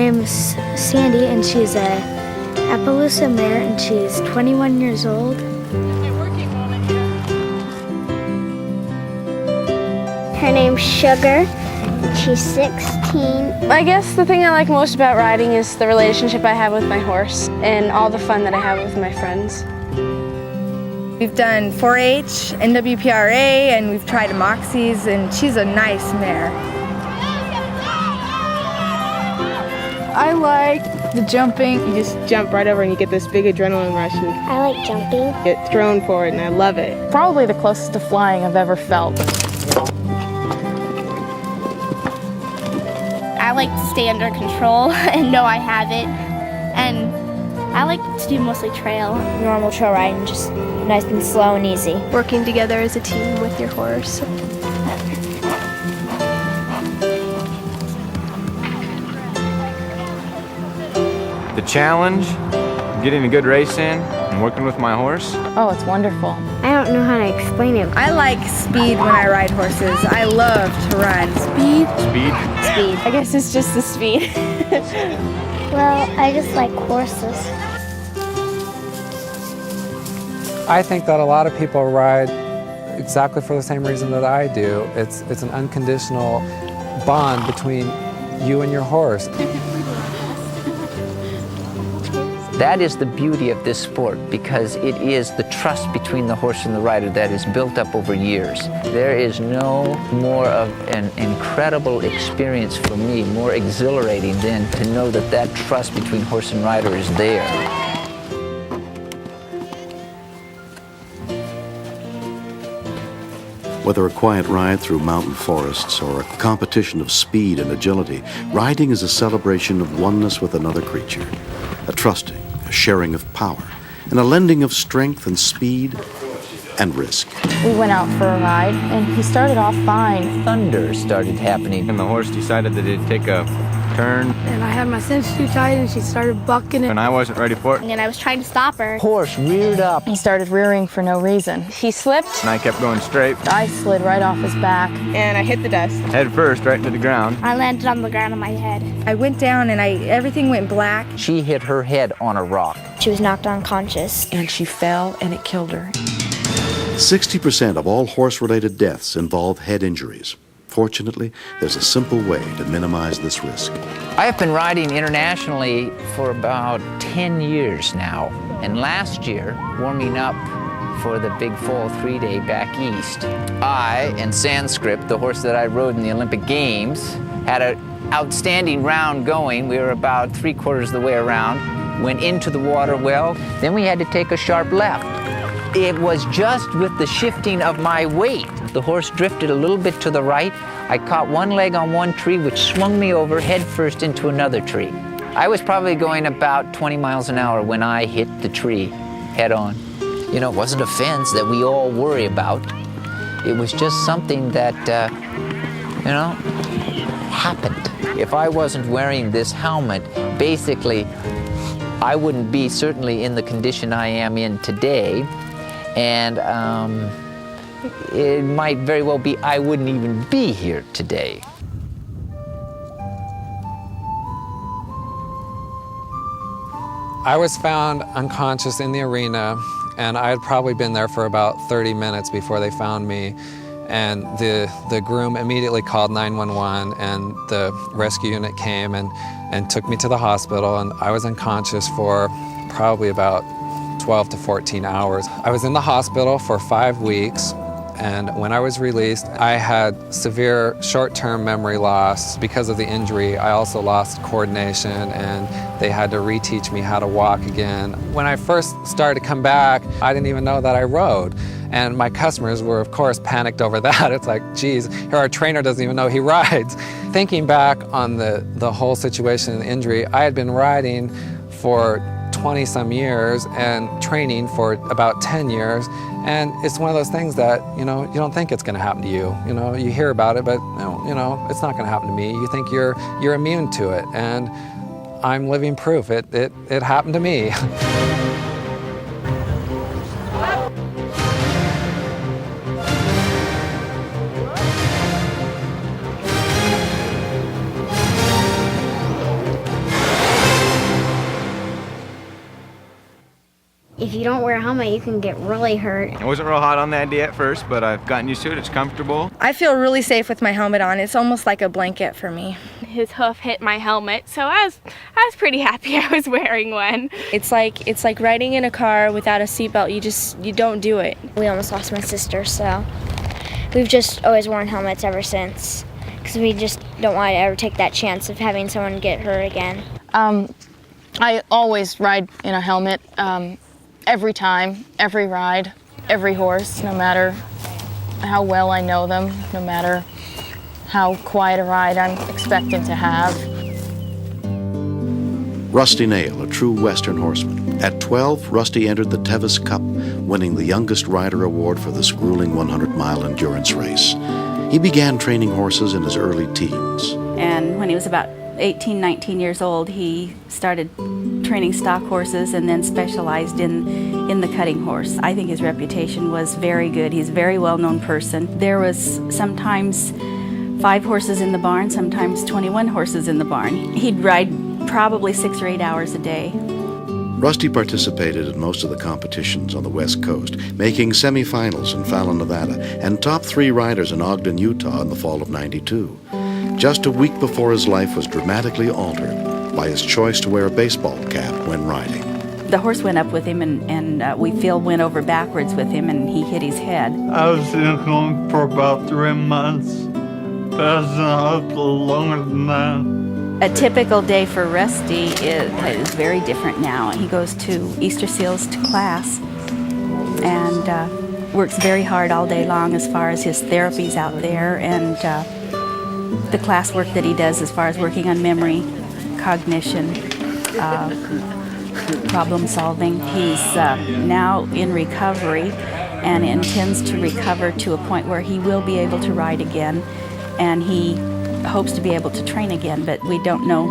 name is Sandy, and she's a Appaloosa mare, and she's 21 years old. Her name's Sugar. She's 16. I guess the thing I like most about riding is the relationship I have with my horse and all the fun that I have with my friends. We've done 4-H, NWPRA, and we've tried Moxies, and she's a nice mare. I like the jumping. You just jump right over and you get this big adrenaline rush and I like jumping. get thrown for it, and I love it. Probably the closest to flying I've ever felt. I like to stay under control and know I have it. And I like to do mostly trail. Normal trail riding, just nice and slow and easy. Working together as a team with your horse. The challenge, getting a good race in, and working with my horse. Oh, it's wonderful. I don't know how to explain it. I like speed when I ride horses. I love to run. Speed? Speed. Speed. I guess it's just the speed. Well, I just like horses. I think that a lot of people ride exactly for the same reason that I do. It's an unconditional bond between you and your horse. That is the beauty of this sport, because it is the trust between the horse and the rider that is built up over years. There is no more of an incredible experience for me, more exhilarating than to know that that trust between horse and rider is there. Whether a quiet ride through mountain forests or a competition of speed and agility, riding is a celebration of oneness with another creature, a trusting, a sharing of power, and a lending of strength and speed and risk. We went out for a ride, and he started off fine. Thunder started happening. And the horse decided that it'd take a turn, And I had my cinch too tight and she started bucking it. and I wasn't ready for it. And I was trying to stop her. Horse reared up. He started rearing for no reason. He slipped. And I kept going straight, I slid right off his back. And I hit the dust. head first, right into the ground. I landed on the ground on my head. I went down and everything went black. She hit her head on a rock. She was knocked unconscious. And she fell, and it killed her. 60% of all horse-related deaths involve head injuries. Fortunately, there's a simple way to minimize this risk. I have been riding internationally for about 10 years now. And last year, warming up for the big fall 3-day back east, I and Sanskrit, the horse that I rode in the Olympic Games, had an outstanding round going. We were about 3/4 of the way around, went into the water well, then we had to take a sharp left. It was just with the shifting of my weight. The horse drifted a little bit to the right. I caught one leg on one tree, which swung me over head first into another tree. I was probably going about 20 miles an hour when I hit the tree head on. You know, it wasn't a fence that we all worry about. It was just something that, happened. If I wasn't wearing this helmet, basically, I wouldn't be certainly in the condition I am in today. And it might very well be I wouldn't even be here today. I was found unconscious in the arena, and I had probably been there for about 30 minutes before they found me. And the groom immediately called 911, and the rescue unit came and took me to the hospital, and I was unconscious for probably about 12 to 14 hours. I was in the hospital for 5 weeks, and when I was released, I had severe short-term memory loss. Because of the injury, I also lost coordination, and they had to reteach me how to walk again. When I first started to come back, I didn't even know that I rode. And my customers were, of course, panicked over that. It's like, geez, here our trainer doesn't even know he rides. Thinking back on the whole situation and the injury, I had been riding for 20-some years and training for about 10 years. And it's one of those things that, you don't think it's going to happen to you. You hear about it, but, it's not going to happen to me. You think you're immune to it. And I'm living proof. It happened to me. If you don't wear a helmet, you can get really hurt. I wasn't real hot on that day at first, but I've gotten used to it. It's comfortable. I feel really safe with my helmet on. It's almost like a blanket for me. His hoof hit my helmet, so I was pretty happy I was wearing one. It's like riding in a car without a seatbelt. You don't do it. We almost lost my sister, so we've just always worn helmets ever since, because we just don't want to ever take that chance of having someone get hurt again. I always ride in a helmet, every time, every ride, every horse, no matter how well I know them, no matter how quiet a ride I'm expected to have. Rusty Nail, a true Western horseman. At 12, Rusty entered the Tevis Cup, winning the youngest rider award for this grueling 100-mile endurance race. He began training horses in his early teens. And when he was about 18, 19 years old, he started training stock horses and then specialized in the cutting horse. I think his reputation was very good. He's a very well-known person. There was sometimes 5 horses in the barn, sometimes 21 horses in the barn. He'd ride probably 6 or 8 hours a day. Rusty participated in most of the competitions on the West Coast, making semifinals in Fallon, Nevada, and top 3 riders in Ogden, Utah in the fall of '92. Just a week before his life was dramatically altered by his choice to wear a baseball cap when riding. The horse went up with him and we feel went over backwards with him and he hit his head. I was in home for about 3 months. Passing out a little longer than that. A typical day for Rusty is very different now. He goes to Easter Seals to class and works very hard all day long as far as his therapies out there and the class work that he does as far as working on memory, cognition, problem solving. He's now in recovery and intends to recover to a point where he will be able to ride again, and he hopes to be able to train again, but we don't know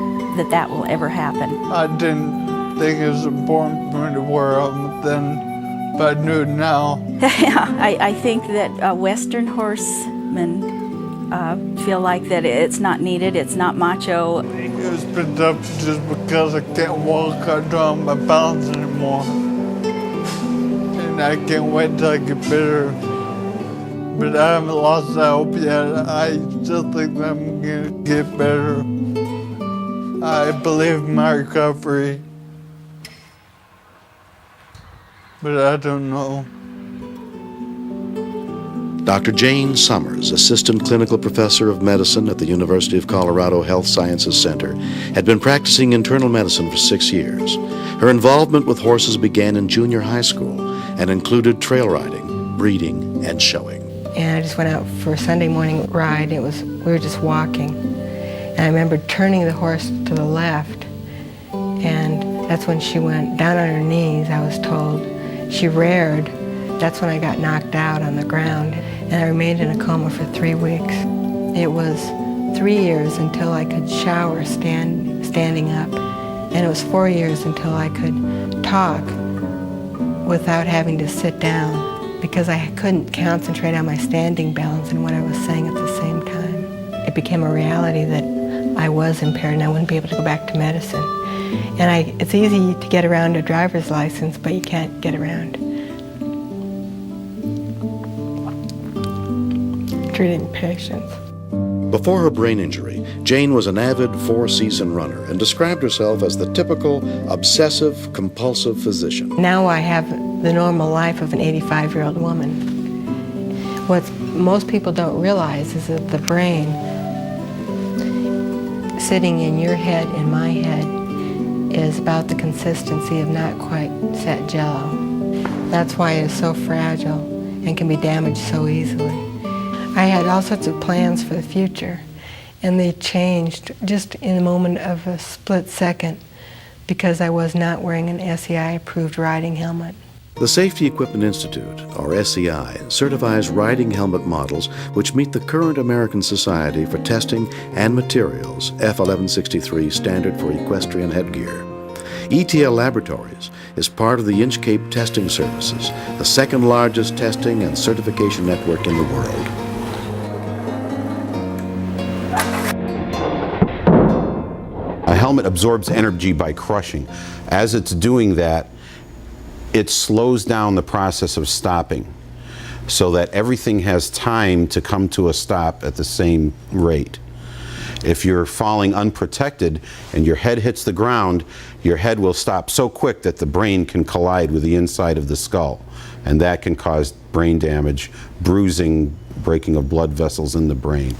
that will ever happen. I didn't think it was important for me to wear them then, but I do now. Yeah, I think that Western horsemen feel like that it's not needed, it's not macho. It's been tough just because I can't walk on my balance anymore. And I can't wait till I get better. But I haven't lost that hope yet. I still think that I'm gonna get better. I believe in my recovery. But I don't know. Dr. Jane Summers, assistant clinical professor of medicine at the University of Colorado Health Sciences Center, had been practicing internal medicine for 6 years. Her involvement with horses began in junior high school and included trail riding, breeding, and showing. And I just went out for a Sunday morning ride. We were just walking. And I remember turning the horse to the left, and that's when she went down on her knees, I was told. She reared. That's when I got knocked out on the ground, and I remained in a coma for 3 weeks. It was 3 years until I could shower standing up, and it was 4 years until I could talk without having to sit down, because I couldn't concentrate on my standing balance and what I was saying at the same time. It became a reality that I was impaired and I wouldn't be able to go back to medicine. And it's easy to get around a driver's license, but you can't get around treating patients. Before her brain injury, Jane was an avid 4-season runner and described herself as the typical obsessive-compulsive physician. Now I have the normal life of an 85-year-old woman. What most people don't realize is that the brain sitting in your head, in my head, is about the consistency of not quite set Jell-O. That's why it is so fragile and can be damaged so easily. I had all sorts of plans for the future, and they changed just in a moment of a split second because I was not wearing an SEI-approved riding helmet. The Safety Equipment Institute, or SEI, certifies riding helmet models which meet the current American Society for Testing and Materials F1163 standard for equestrian headgear. ETL Laboratories is part of the Inchcape Testing Services, the second largest testing and certification network in the world. A helmet absorbs energy by crushing. As it's doing that, it slows down the process of stopping so that everything has time to come to a stop at the same rate. If you're falling unprotected and your head hits the ground, your head will stop so quick that the brain can collide with the inside of the skull, and that can cause brain damage, bruising, breaking of blood vessels in the brain.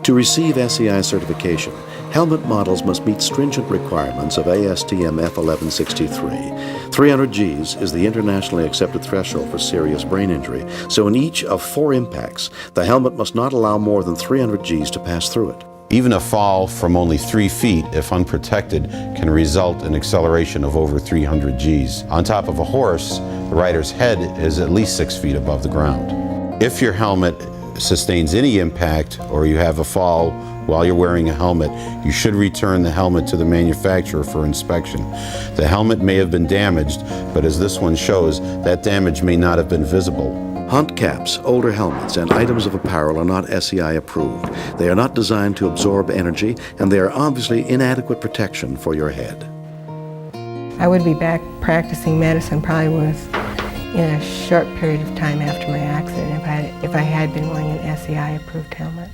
To receive SEI certification, helmet models must meet stringent requirements of ASTM F1163. 300 Gs is the internationally accepted threshold for serious brain injury, so in each of 4 impacts, the helmet must not allow more than 300 Gs to pass through it. Even a fall from only 3 feet, if unprotected, can result in acceleration of over 300 Gs. On top of a horse, the rider's head is at least 6 feet above the ground. If your helmet sustains any impact or you have a fall while you're wearing a helmet, you should return the helmet to the manufacturer for inspection. The helmet may have been damaged, but as this one shows, that damage may not have been visible. Hunt caps, older helmets, and items of apparel are not SEI approved. They are not designed to absorb energy, and they are obviously inadequate protection for your head. I would be back practicing medicine probably in a short period of time after my accident if I had been wearing an SEI approved helmet.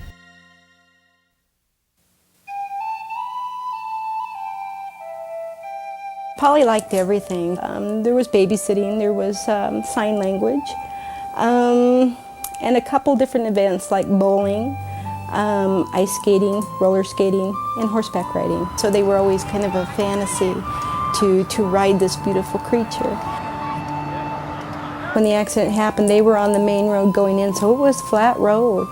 Polly liked everything. There was babysitting, there was sign language, and a couple different events like bowling, ice skating, roller skating, and horseback riding. So they were always kind of a fantasy to ride this beautiful creature. When the accident happened, they were on the main road going in, so it was flat road.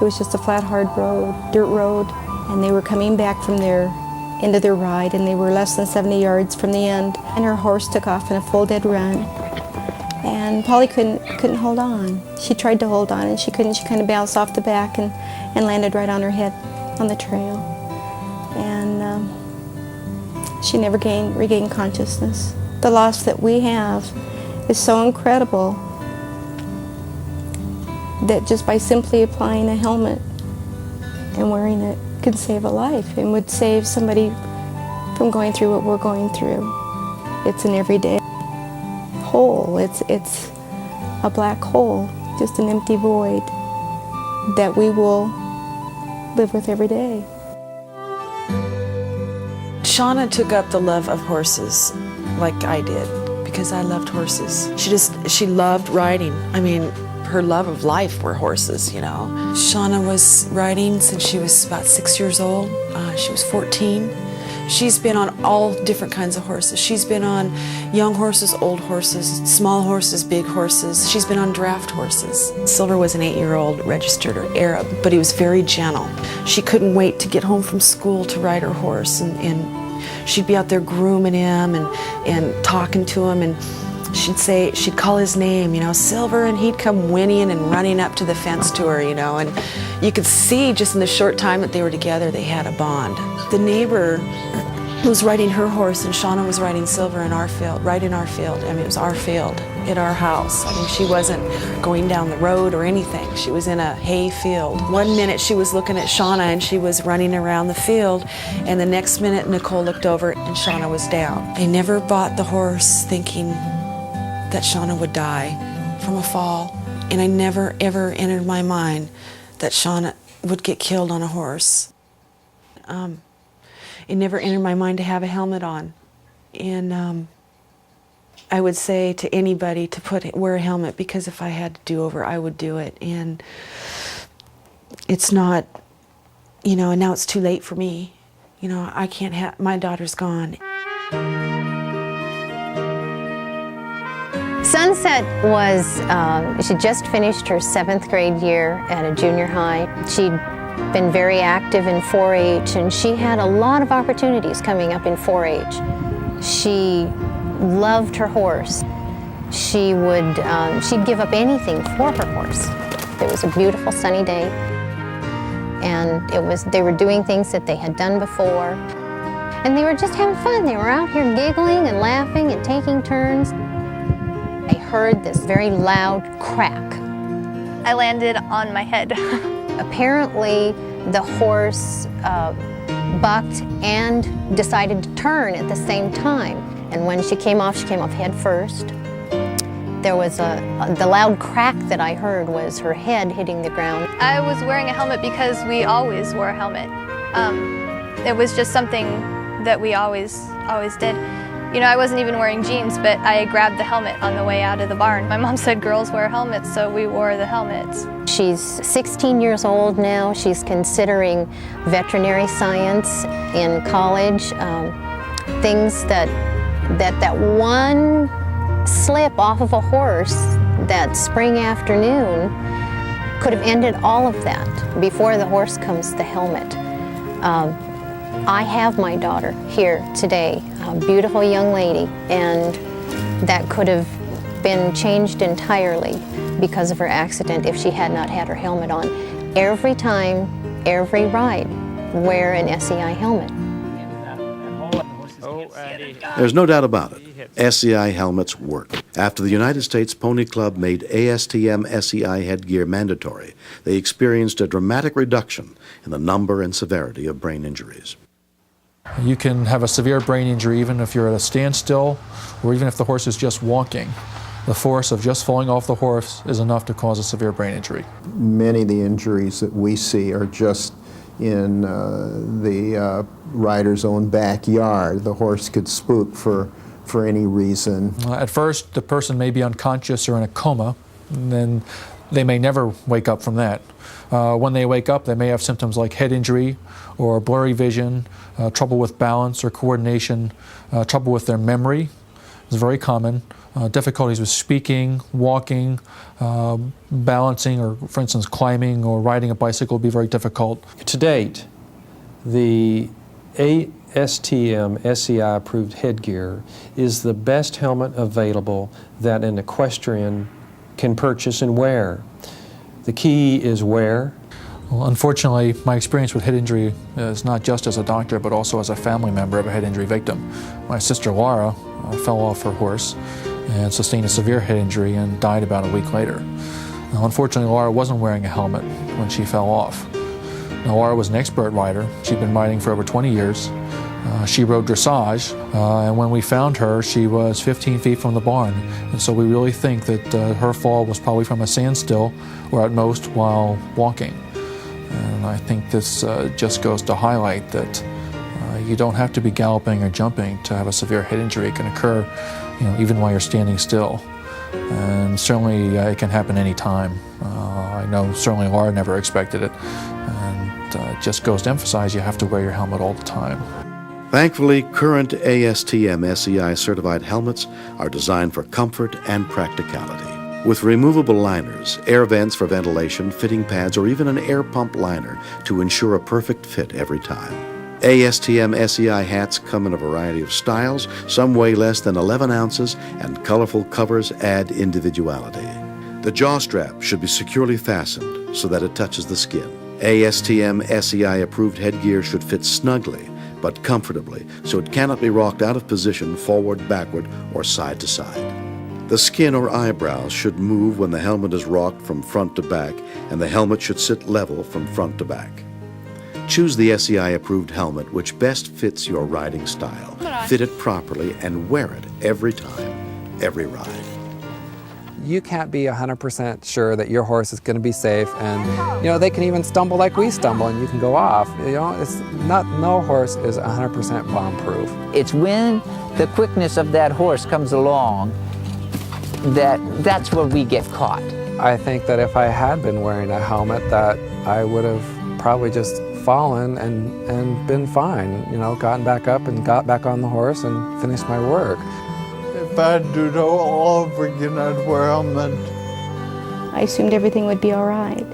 It was just a flat, hard road, dirt road, and they were coming back from their end of their ride, and they were less than 70 yards from the end, and her horse took off in a full dead run. And Polly couldn't hold on. She tried to hold on, and she couldn't. She kind of bounced off the back and landed right on her head on the trail. And she never regained consciousness. The loss that we have is so incredible that just by simply applying a helmet and wearing it could save a life and would save somebody from going through what we're going through. It's an everyday hole. It's a black hole, just an empty void that we will live with every day. Shauna took up the love of horses like I did because I loved horses. She loved riding. I mean, her love of life were horses, you know. Shauna was riding since she was about 6 years old. She was 14. She's been on all different kinds of horses. She's been on young horses, old horses, small horses, big horses. She's been on draft horses. Silver was an 8-year-old registered Arab, but he was very gentle. She couldn't wait to get home from school to ride her horse, and she'd be out there grooming him and talking to him, and she'd call his name, you know, Silver, and he'd come whinnying and running up to the fence to her, you know, and you could see just in the short time that they were together, they had a bond. The neighbor was riding her horse, and Shauna was riding Silver in our field, right in our field. I mean, it was our field, at our house. I mean, she wasn't going down the road or anything. She was in a hay field. One minute she was looking at Shauna and she was running around the field, and the next minute Nicole looked over and Shauna was down. I never bought the horse thinking that Shauna would die from a fall, and I never ever entered my mind that Shauna would get killed on a horse. It never entered my mind to have a helmet on, and I would say to anybody to wear a helmet, because if I had to do over, I would do it. And it's not, you know, and now it's too late for me. You know, I can't have, my daughter's gone. Sunset was, she just finished her 7th grade year at a junior high. She'd been very active in 4-H, and she had a lot of opportunities coming up in 4-H. She loved her horse. She would, she'd give up anything for her horse. It was a beautiful sunny day, and they were doing things that they had done before, and they were just having fun. They were out here giggling and laughing and taking turns. I heard this very loud crack. I landed on my head. Apparently, the horse bucked and decided to turn at the same time. And when she came off head first. There was the loud crack that I heard was her head hitting the ground. I was wearing a helmet because we always wore a helmet. It was just something that we always did. You know, I wasn't even wearing jeans, but I grabbed the helmet on the way out of the barn. My mom said girls wear helmets, so we wore the helmets. She's 16 years old now. She's considering veterinary science in college. Things that one slip off of a horse that spring afternoon could have ended all of that. Before the horse comes the helmet. I have my daughter here today, a beautiful young lady, and that could have been changed entirely because of her accident if she had not had her helmet on. Every time, every ride, wear an SEI helmet. There's no doubt about it. SEI helmets work. After the United States Pony Club made ASTM SEI headgear mandatory, they experienced a dramatic reduction in the number and severity of brain injuries. You can have a severe brain injury even if you're at a standstill or even if the horse is just walking. The force of just falling off the horse is enough to cause a severe brain injury. Many of the injuries that we see are just in the rider's own backyard. The horse could spook for any reason. At first, the person may be unconscious or in a coma, and then they may never wake up from that. When they wake up, they may have symptoms like head injury or blurry vision, trouble with balance or coordination, trouble with their memory. It's very common. Difficulties with speaking, walking, balancing, or for instance climbing or riding a bicycle would be very difficult. To date, the ASTM SEI approved headgear is the best helmet available that an equestrian can purchase and wear. The key is wear. Well, unfortunately, my experience with head injury is not just as a doctor, but also as a family member of a head injury victim. My sister Laura fell off her horse and sustained a severe head injury and died about a week later. Now, unfortunately, Laura wasn't wearing a helmet when she fell off. Now, Laura was an expert rider. She'd been riding for over 20 years. She rode dressage, and when we found her, she was 15 feet from the barn. And so we really think that her fall was probably from a standstill, or at most while walking. And I think this just goes to highlight that you don't have to be galloping or jumping to have a severe head injury. It can occur, even while you're standing still. And certainly it can happen any time. I know certainly Laura never expected it. And it just goes to emphasize you have to wear your helmet all the time. Thankfully, current ASTM SEI certified helmets are designed for comfort and practicality. With removable liners, air vents for ventilation, fitting pads, or even an air pump liner to ensure a perfect fit every time. ASTM SEI hats come in a variety of styles. Some weigh less than 11 ounces, and colorful covers add individuality. The jaw strap should be securely fastened so that it touches the skin. ASTM SEI approved headgear should fit snugly but comfortably, so it cannot be rocked out of position forward, backward, or side to side. The skin or eyebrows should move when the helmet is rocked from front to back, and the helmet should sit level from front to back. Choose the SEI-approved helmet which best fits your riding style. Fit it properly and wear it every time, every ride. You can't be 100% sure that your horse is going to be safe, and they can even stumble like we stumble and you can go off. No horse is 100% bomb-proof. It's when the quickness of that horse comes along that's where we get caught. I think that if I had been wearing a helmet, that I would have probably just fallen and been fine, gotten back up and got back on the horse and finished my work. If I had to do it all over again, I'd wear a helmet. I assumed everything would be all right.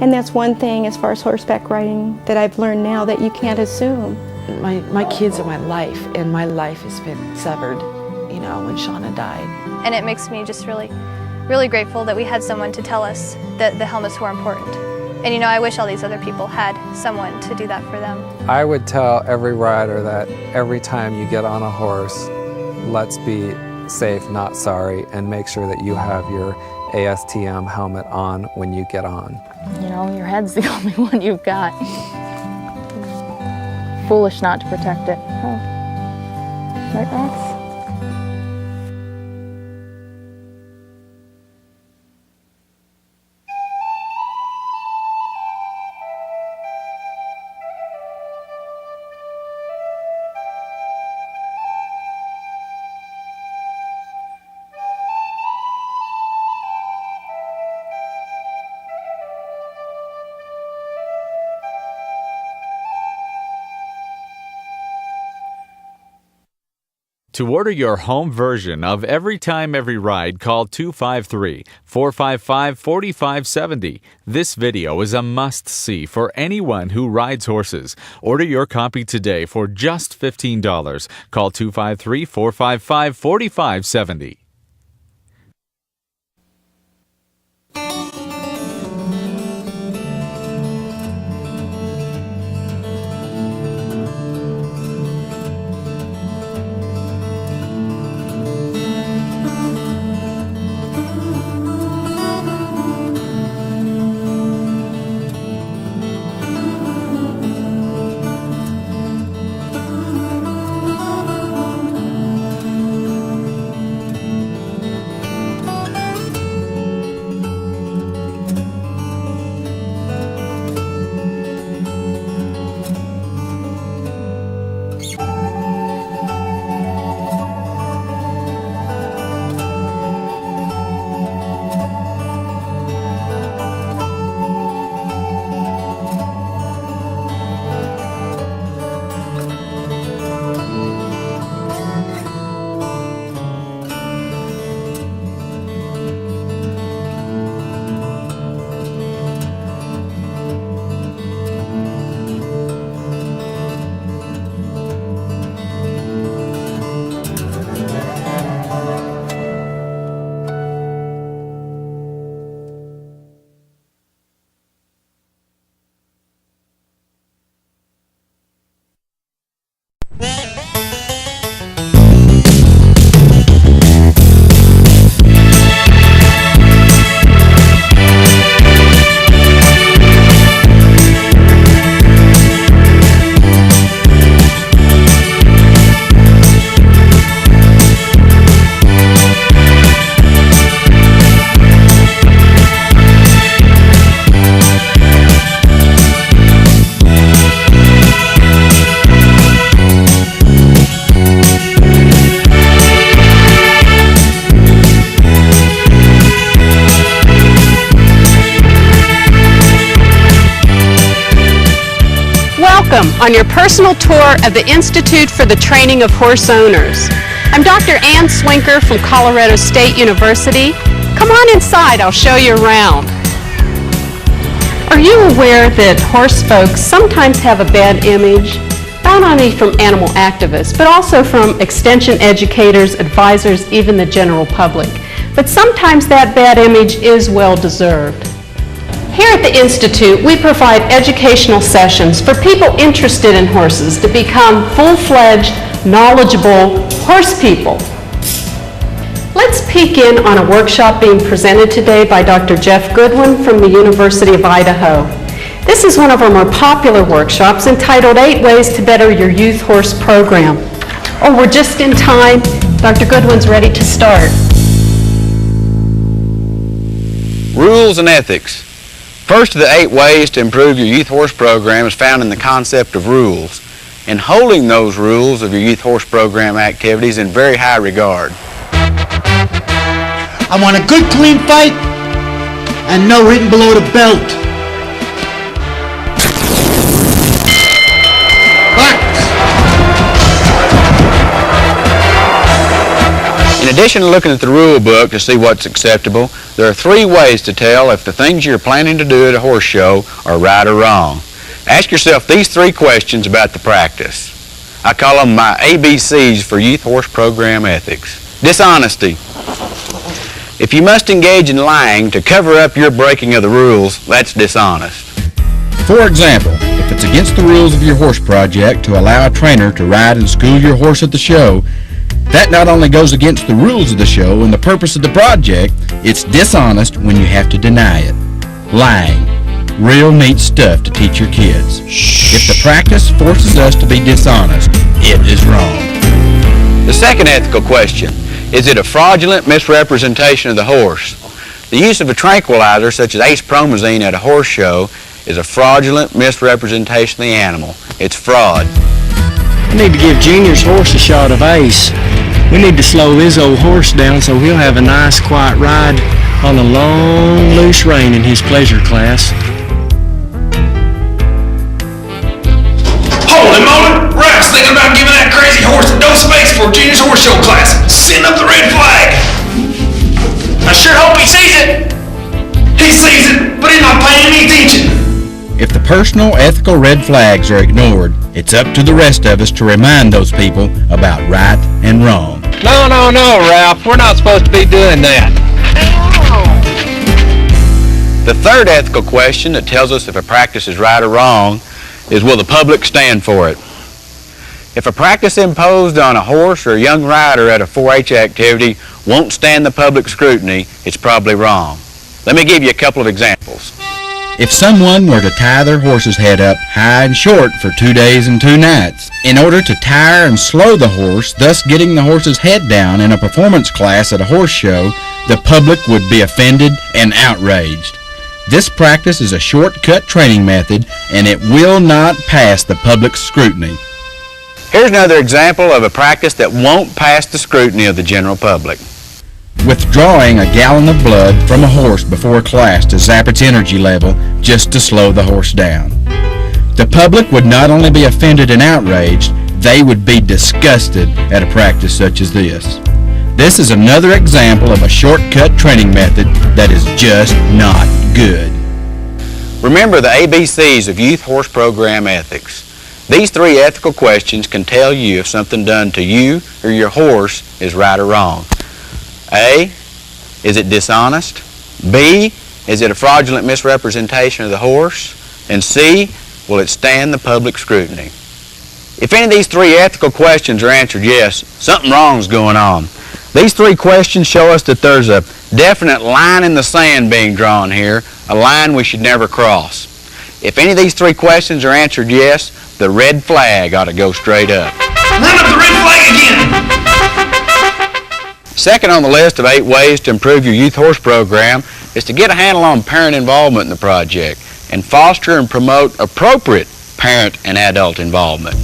And that's one thing as far as horseback riding that I've learned now that you can't assume. My kids are my life, and my life has been severed, when Shauna died. And it makes me just really, really grateful that we had someone to tell us that the helmets were important. And I wish all these other people had someone to do that for them. I would tell every rider that every time you get on a horse, let's be safe, not sorry, and make sure that you have your ASTM helmet on when you get on. Your head's the only one you've got. Foolish not to protect it. Oh. Right, Rex? To order your home version of Every Time, Every Ride, call 253-455-4570. This video is a must-see for anyone who rides horses. Order your copy today for just $15. Call 253-455-4570. Welcome on your personal tour of the Institute for the Training of Horse Owners. I'm Dr. Ann Swinker from Colorado State University. Come on inside, I'll show you around. Are you aware that horse folks sometimes have a bad image, not only from animal activists, but also from extension educators, advisors, even the general public? But sometimes that bad image is well deserved. Here at the Institute, we provide educational sessions for people interested in horses to become full-fledged, knowledgeable horse people. Let's peek in on a workshop being presented today by Dr. Jeff Goodwin from the University of Idaho. This is one of our more popular workshops entitled 8 Ways to Better Your Youth Horse Program. Oh, we're just in time. Dr. Goodwin's ready to start. Rules and ethics. First of the 8 ways to improve your youth horse program is found in the concept of rules, and holding those rules of your youth horse program activities in very high regard. I want a good clean fight and no hitting below the belt. In addition to looking at the rule book to see what's acceptable, there are 3 ways to tell if the things you're planning to do at a horse show are right or wrong. Ask yourself these 3 questions about the practice. I call them my ABCs for youth horse program ethics. Dishonesty. If you must engage in lying to cover up your breaking of the rules, that's dishonest. For example, if it's against the rules of your horse project to allow a trainer to ride and school your horse at the show, that not only goes against the rules of the show and the purpose of the project, it's dishonest when you have to deny it. Lying. Real neat stuff to teach your kids. If the practice forces us to be dishonest, it is wrong. The second ethical question, is it a fraudulent misrepresentation of the horse? The use of a tranquilizer such as ace-promazine at a horse show is a fraudulent misrepresentation of the animal. It's fraud. We need to give Junior's horse a shot of Ace. We need to slow this old horse down so he'll have a nice quiet ride on a long loose rein in his pleasure class. Holy moly! Rex thinking about giving that crazy crazy horse that don't space for a juniors horse show class. Send up the red flag. I sure hope he sees it. He sees it, but he's not paying any attention. If the personal ethical red flags are ignored, it's up to the rest of us to remind those people about right and wrong. No, Ralph. We're not supposed to be doing that. The third ethical question that tells us if a practice is right or wrong is, will the public stand for it? If a practice imposed on a horse or a young rider at a 4-H activity won't stand the public scrutiny, it's probably wrong. Let me give you a couple of examples. If someone were to tie their horse's head up high and short for 2 days and 2 nights, in order to tire and slow the horse, thus getting the horse's head down in a performance class at a horse show, the public would be offended and outraged. This practice is a shortcut training method, and it will not pass the public's scrutiny. Here's another example of a practice that won't pass the scrutiny of the general public. Withdrawing a gallon of blood from a horse before class to zap its energy level just to slow the horse down. The public would not only be offended and outraged, they would be disgusted at a practice such as this. This is another example of a shortcut training method that is just not good. Remember the ABCs of youth horse program ethics. These 3 ethical questions can tell you if something done to you or your horse is right or wrong. A, is it dishonest? B, is it a fraudulent misrepresentation of the horse? And C, will it stand the public scrutiny? If any of these 3 ethical questions are answered yes, something wrong is going on. These 3 questions show us that there's a definite line in the sand being drawn here, a line we should never cross. If any of these 3 questions are answered yes, the red flag ought to go straight up. Run up the red flag again! Second on the list of 8 ways to improve your youth horse program is to get a handle on parent involvement in the project and foster and promote appropriate parent and adult involvement.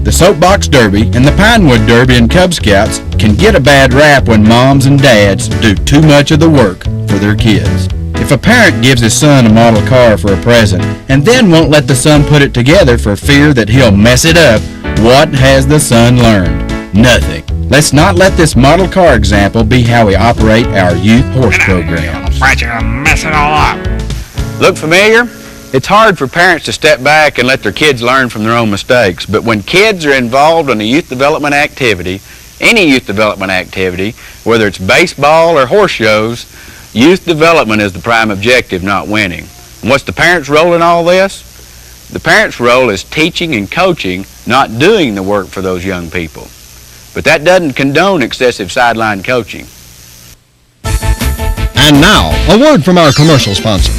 The Soapbox Derby and the Pinewood Derby and Cub Scouts can get a bad rap when moms and dads do too much of the work for their kids. If a parent gives his son a model car for a present and then won't let the son put it together for fear that he'll mess it up, what has the son learned? Nothing. Let's not let this model car example be how we operate our youth horse program. Afraid you're gonna mess it all up. Look familiar? It's hard for parents to step back and let their kids learn from their own mistakes, but when kids are involved in a youth development activity, any youth development activity, whether it's baseball or horse shows, youth development is the prime objective, not winning. And what's the parent's role in all this? The parent's role is teaching and coaching, not doing the work for those young people. But that doesn't condone excessive sideline coaching. And now, a word from our commercial sponsor,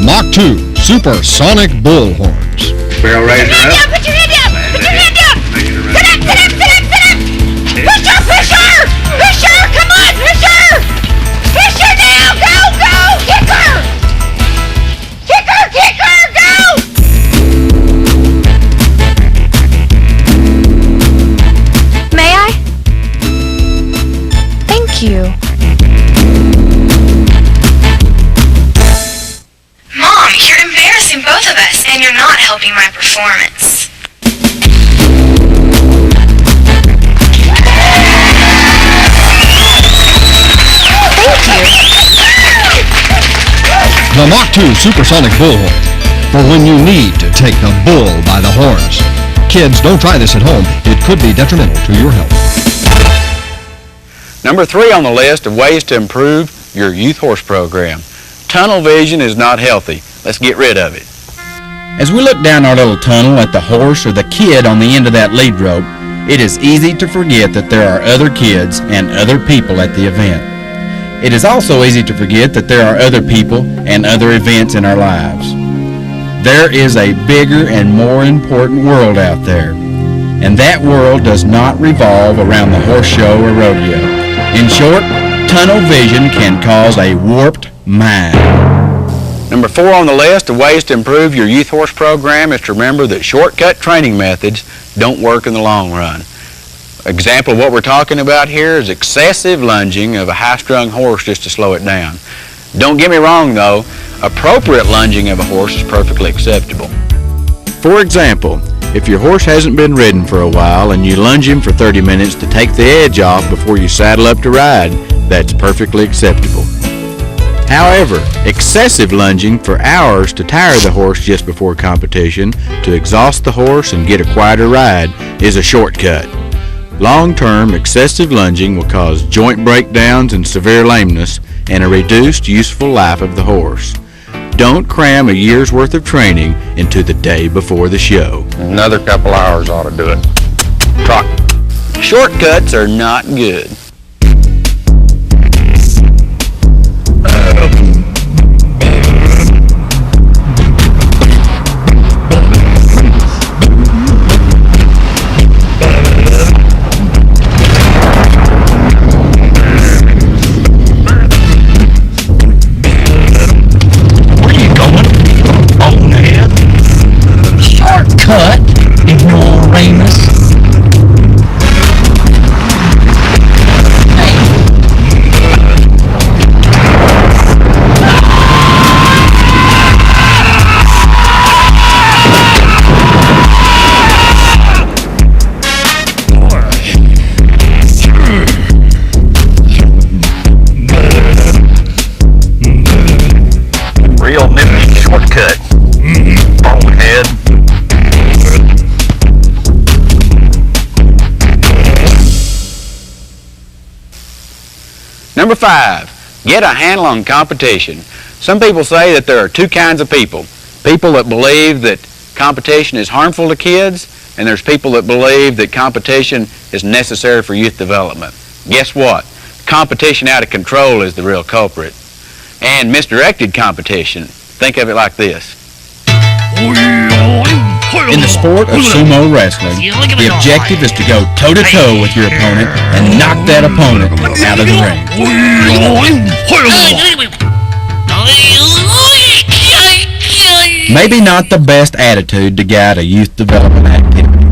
Mach 2 Supersonic Bullhorns. Barrel raiser up. Put your hand down! Put your hand down! Sit up! Push her! Push her! Come on, push her! Push her now! Go! Kick her! Go! May I? Thank you. Mom, you're embarrassing both of us, and you're not helping my performance. The Mach 2 Supersonic Bullhorn, for when you need to take the bull by the horns. Kids, don't try this at home. It could be detrimental to your health. Number 3 on the list of ways to improve your youth horse program. Tunnel vision is not healthy. Let's get rid of it. As we look down our little tunnel at the horse or the kid on the end of that lead rope, it is easy to forget that there are other kids and other people at the event. It is also easy to forget that there are other people and other events in our lives. There is a bigger and more important world out there, and that world does not revolve around the horse show or rodeo. In short, tunnel vision can cause a warped mind. Number 4 on the list of ways to improve your youth horse program is to remember that shortcut training methods don't work in the long run. Example of what we're talking about here is excessive lunging of a high-strung horse just to slow it down. Don't get me wrong though, appropriate lunging of a horse is perfectly acceptable. For example, If your horse hasn't been ridden for a while and you lunge him for 30 minutes to take the edge off before you saddle up to ride, that's perfectly acceptable. However, excessive lunging for hours to tire the horse just before competition, to exhaust the horse and get a quieter ride, is a shortcut. Long-term excessive lunging will cause joint breakdowns and severe lameness and a reduced useful life of the horse. Don't cram a year's worth of training into the day before the show. Another couple hours ought to do it. Trot. Shortcuts are not good. Cut, ignoramus. Real nifty shortcut. Bonehead. Number 5, get a handle on competition. Some people say that there are two kinds of people. People that believe that competition is harmful to kids, and there's people that believe that competition is necessary for youth development. Guess what? Competition out of control is the real culprit. And misdirected competition, think of it like this. In the sport of sumo wrestling, the objective is to go toe-to-toe with your opponent and knock that opponent out of the ring. Maybe not the best attitude to guide a youth development activity.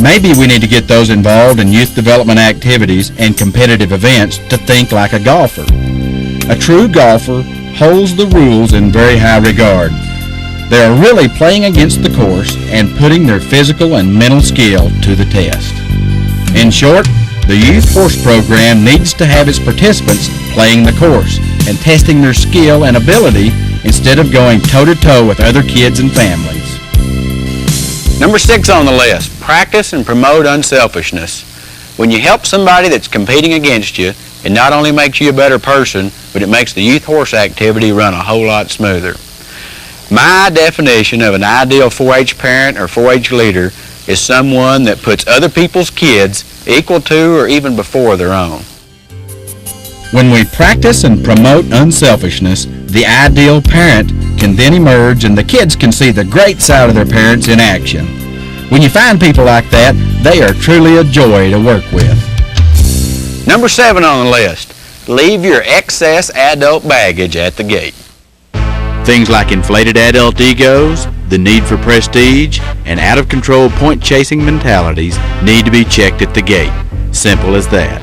Maybe we need to get those involved in youth development activities and competitive events to think like a golfer. A true golfer holds the rules in very high regard. They are really playing against the course and putting their physical and mental skill to the test. In short, the youth horse program needs to have its participants playing the course and testing their skill and ability instead of going toe-to-toe with other kids and families. Number 6 on the list, practice and promote unselfishness. When you help somebody that's competing against you, it not only makes you a better person, but it makes the youth horse activity run a whole lot smoother. My definition of an ideal 4-H parent or 4-H leader is someone that puts other people's kids equal to or even before their own. When we practice and promote unselfishness, the ideal parent can then emerge and the kids can see the great side of their parents in action. When you find people like that, they are truly a joy to work with. Number 7 on the list, leave your excess adult baggage at the gate. Things like inflated adult egos, the need for prestige, and out-of-control point-chasing mentalities need to be checked at the gate. Simple as that.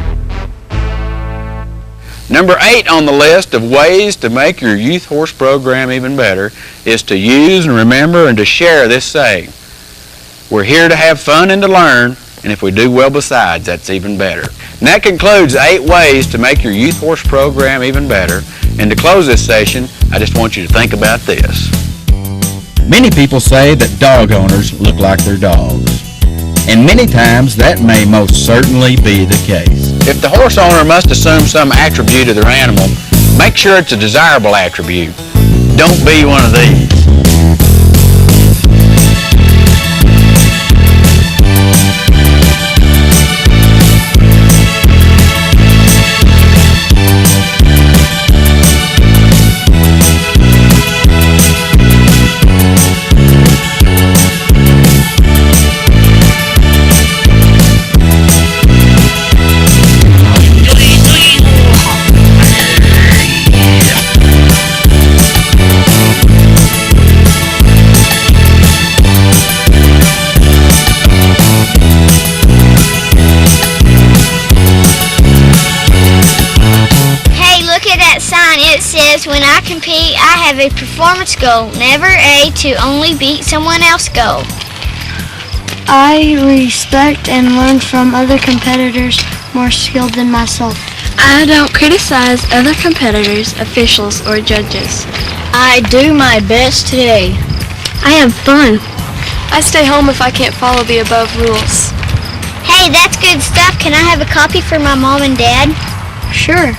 Number 8 on the list of ways to make your youth horse program even better is to use and remember and to share this saying. We're here to have fun and to learn, and if we do well besides, that's even better. And that concludes 8 ways to make your youth horse program even better. And to close this session, I just want you to think about this. Many people say that dog owners look like their dogs. And many times that may most certainly be the case. If the horse owner must assume some attribute of their animal, make sure it's a desirable attribute. Don't be one of these. and it says, when I compete, I have a performance goal, never a to only beat someone else goal. I respect and learn from other competitors more skilled than myself. I don't criticize other competitors, officials, or judges. I do my best today. I have fun. I stay home if I can't follow the above rules. Hey, that's good stuff. Can I have a copy for my mom and dad? Sure.